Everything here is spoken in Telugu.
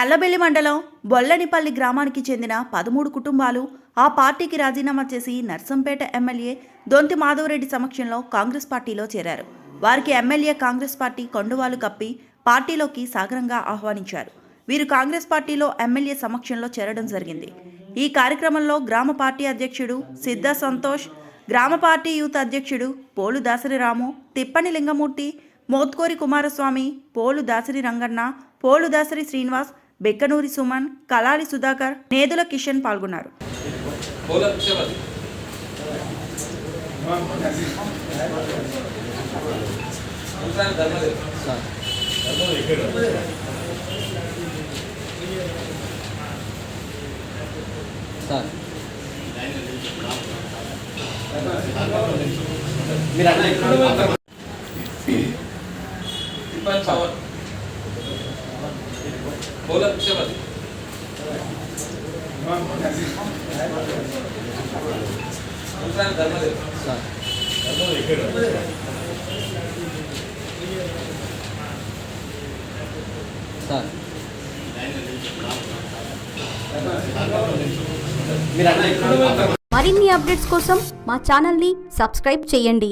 నల్లబెల్లి మండలం బొల్లనిపల్లి గ్రామానికి చెందిన 13 కుటుంబాలు ఆ పార్టీకి రాజీనామా చేసి నర్సంపేట ఎమ్మెల్యే దొంతి మాధవరెడ్డి సమక్షంలో కాంగ్రెస్ పార్టీలో చేరారు. వారికి ఎమ్మెల్యే కాంగ్రెస్ పార్టీ కండువాలు కప్పి పార్టీలోకి సాగరంగా ఆహ్వానించారు. వీరు కాంగ్రెస్ పార్టీలో ఎమ్మెల్యే సమక్షంలో చేరడం జరిగింది. ఈ కార్యక్రమంలో గ్రామ పార్టీ అధ్యక్షుడు సిద్ధ సంతోష్, గ్రామ పార్టీ యూత్ అధ్యక్షుడు పోలు దాసరి రాము, తిప్పని లింగమూర్తి, మోత్కోరి కుమారస్వామి, పోలు దాసరి రంగన్న, పోలు దాసరి శ్రీనివాస్, బెక్కనూరి సుమన్, కలాలి సుధాకర్, నేదుల కిషన్ పాల్గొన్నారు. మరిన్ని అప్డేట్స్ కోసం మా ఛానల్ని సబ్స్క్రైబ్ చేయండి.